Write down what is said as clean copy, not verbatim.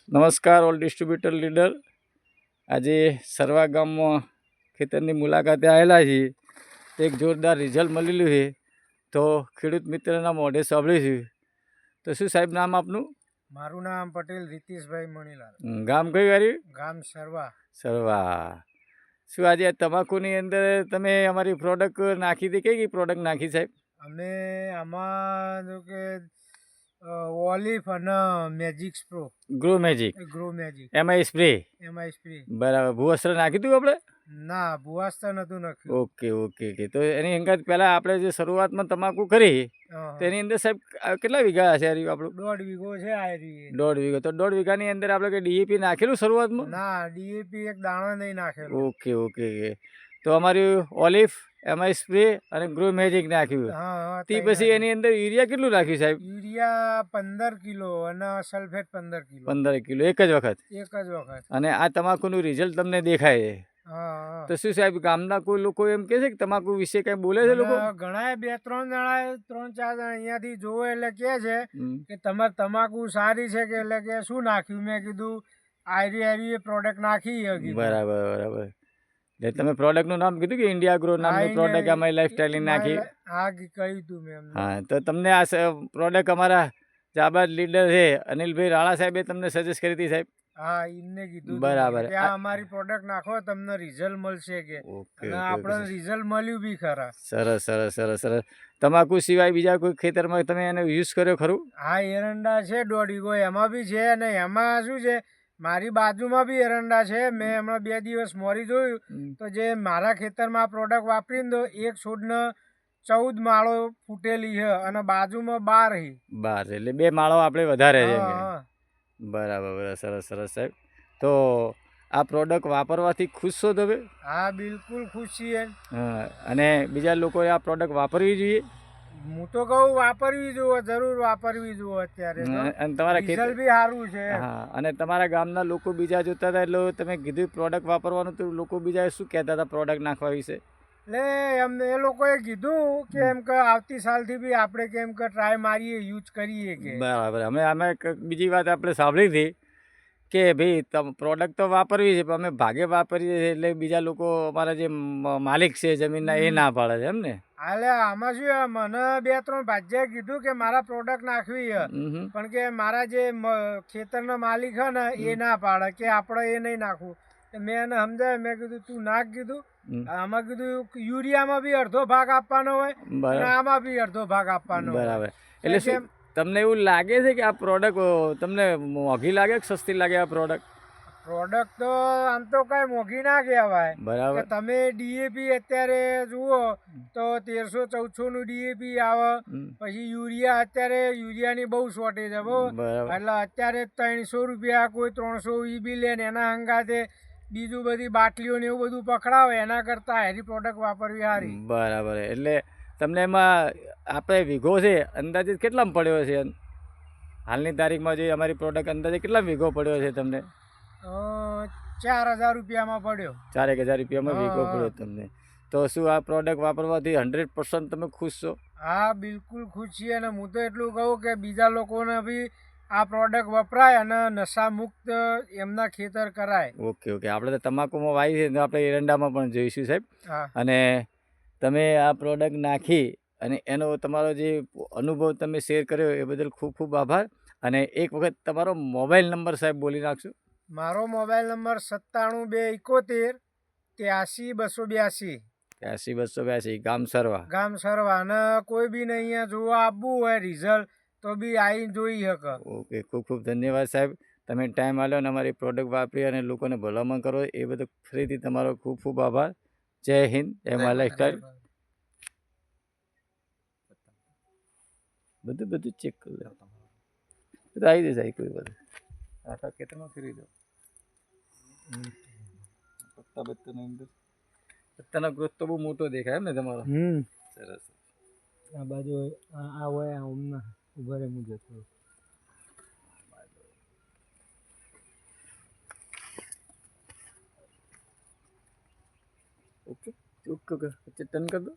નમસ્કાર all distributor leader. આજે સરવા ગામમાં ખેતરની મુલાકાતે આવેલા છીએ. એક જોરદાર રિઝલ્ટ મળેલું છે. તો ખેડૂત મિત્રના મોઢે સાંભળ્યું છે. તો શું સાહેબ નામ આપનું? મારું નામ પટેલ રીતિશભાઈ મણીલાલ. ગામ કયું આવ્યું? ગામ સરવા. સરવા. શું આજે તમાકુની અંદર તમે અમારી પ્રોડક્ટ નાખી હતી? કઈ પ્રોડક્ટ નાખી સાહેબ? અમે આમાં જો કે ઓલિફ અને મેજિક સ્પ્રો. Grow magic. એમાં સ્પ્રે. બરાબર. ભૂવસ્ત્ર નાખ્યું હતું આપણે? ના, ભૂવસ્ત્ર નતું નાખ્યું. ઓકે. તો એની અંગત પહેલા આપણે જે શરૂઆતમાં તમાકુ કરી તો એની અંદર સાહેબ કેટલા વીઘા હશે આપણું? 1.5 વીઘો છે આ. 1.5 વીઘો. તો 1.5 વીઘાની અંદર આપણે કે ડીએપી નાખેલું શરૂઆતમાં? ના, ડીએપી એક દાણો નહીં નાખેલો. ઓકે. તો અમારી ઓલિફ, એમાં સ્પ્રે અને ગ્રો મેજિક નાખ્યું. તે પછી એની અંદર યુરિયા કેટલું નાખ્યું સાહેબ? યુરિયા 15 કિલો અને સલ્ફેટ 15 કિલો. 15 કિલો એક જ વખત. અને આ તમાકુનું રિઝલ્ટ તમને દેખાય છે. તો શું સાહેબ ગામના કોઈ લોકો એમ કે છે કે તમાકુ વિશે કઈ બોલે છે લોકો? ઘણા 2-3 જણા 3-4 જણા અહીંયાથી જોવે એટલે કે છે કે તમારે તમાકુ સારી છે કે એટલે કે શું નાખ્યું. મેં કીધું આયરી પ્રોડક્ટ નાખી. બરાબર. એટલે તમે પ્રોડક્ટનું નામ કીધું કે ઇન્ડિયા ગ્રો નામની પ્રોડક્ટ અમારી લાઈફસ્ટાઈલની નાખી? હા, કહ્યું તું મેં. હા, તો તમને આ પ્રોડક્ટ અમારા જાબાદ લીડર છે અનિલભાઈ રાણા સાહેબે તમને સજેસ્ટ કરી હતી સાહેબ? હા, એમને કીધું. બરાબર. આ અમારી પ્રોડક્ટ નાખો તમને રિઝલ્ટ મળશે કે. અને આપણને રિઝલ્ટ મળ્યું બી ખરા. સરસ. તમાકુ સિવાય બીજા કોઈ ખેતરમાં તમે એને યુઝ કર્યો ખરું? હા, એરંડા છે 1.5 વીઘો, એમાં બી છે. અને એમાં શું છે, મારી બાજુમાં બી એરંડા છે. મેં હમણાં 2 દિવસ મોરી જોયું તો જે મારા ખેતરમાં પ્રોડક્ટ વાપરીને તો એક છોડને 14 માળો ફૂટેલી છે અને બાજુમાં 12 એટલે 2 માળો આપણે વધારે છે. બરાબર. સરસ સાહેબ. તો આ પ્રોડક્ટ વાપરવાથી ખુશ છો તમે? હા, બિલકુલ ખુશ છીએ. અને બીજા લોકોએ આ પ્રોડક્ટ વાપરવી જોઈએ? હું તો કહું વાપરવી જોઈએ, જરૂર વાપરવી જોઈએ અત્યારે. અને તમારા રિઝલ્ટ બી સારું છે. હા, અને તમારા ગામના લોકો બીજા જોતા હતા એટલે તમે કીધું પ્રોડક્ટ વાપરવાનું, તો લોકો બીજા શું કહેતા હતા પ્રોડક્ટ નાખવા વિશે? એટલે એમને એ લોકોએ કીધું કે એમ કે આવતી સાલથી બી આપણે કેમ કે ટ્રાય મારીએ, યુઝ કરીએ કે. બરાબર. અમે બીજી વાત આપણે સાંભળી હતી કે ભાઈ પ્રોડક્ટ તો વાપરવી છે પણ અમે ભાગે વાપરીએ છીએ એટલે બીજા લોકો અમારા જે માલિક છે જમીનના એ ના પાડે છે એમ ને? હાલે આમાં શું, મને 2-3 ભાજ્યા કીધું કે મારા પ્રોડક્ટ નાખવી છે પણ કે મારા જે ખેતરના માલિક છે ને એ ના પાડે કે આપણે એ નહીં નાખવું. મેં એને સમજાય, મેં કીધું તું નાખ કીધું. આમાં કીધું યુરિયામાં બી અડધો ભાગ આપવાનો હોય અને આમાં બી અડધો ભાગ આપવાનો. બરાબર. એટલે શું તમને એવું લાગે છે કે આ પ્રોડક્ટ તમને મોંઘી લાગે કે સસ્તી લાગે? આ પ્રોડક્ટ તો આમ તો કઈ મોંઘી ના કહેવાય. બરાબર. તમે ડીએપી અત્યારે જુઓ તો 1300-1400 નું ડીએપી આવે. પછી યુરિયા, અત્યારે યુરિયાની બહુ શોર્ટેજ છે બહુ. એટલે અત્યારે 300 રૂપિયા, કોઈ 300 ઈ બી લે ને એના હંગાતે બીજું બધી બાટલીઓ ને એવું બધું પકડાવે. એના કરતા હેરી પ્રોડક્ટ વાપરવી સારી. બરાબર. એટલે તમને એમાં આપણે વીઘો છે અંદાજે કેટલામાં પડ્યો છે હાલની તારીખમાં? જે અમારી પ્રોડક્ટ અંદાજે કેટલા વીઘો પડ્યો છે તમને? 4000 રૂપિયામાં પડ્યો. 4000 રૂપિયામાં વીઘો પડ્યો તમને. તો શું આ પ્રોડક્ટ વાપરવાથી 100% તમે ખુશ છો? હા, બિલકુલ ખુશ છીએ. અને હું તો એટલું કહું કે બીજા લોકોને બી આ પ્રોડક્ટ વપરાય અને નશા મુક્ત એમના ખેતર કરાય. ઓકે. આપણે તો તમાકુમાં વાવી છે, આપણે એરંડામાં પણ જોઈશું સાહેબ. અને તમે આ પ્રોડક્ટ નાખી અને એનો તમારો જે અનુભવ તમે શેર કર્યો એ બદલ ખૂબ આભાર. અને એક વખત તમારો મોબાઈલ નંબર સાહેબ બોલી નાખશો? મારો મોબાઈલ નંબર 97 271 83 282. ગામ સરવા. અને કોઈ બી ને અહીંયા જોવા આવવું હોય રિઝલ્ટ તો બી આવી જોઈ શકે. ઓકે. ખૂબ ધન્યવાદ સાહેબ. તમે ટાઈમ આપ્યો અને અમારી પ્રોડક્ટ વાપરી અને લોકોને ભલામણ કરો એ બધું ફરીથી તમારો ખૂબ આભાર. જય હિન્દ, જય મા લાઈફસ્ટાઈલ. બધું ચેક કરી લો. તો આવી જશે કોઈ બધું. આખા ખેતરમાં ફેરવી દો. પત્તાનો ગ્રોથ તો બહુ મોટો દેખાય એમ ને તમારો? સરસ. આ બાજુ આ હોય ઉભા રહે મુજબ. ઓકે. ટન કરી દો.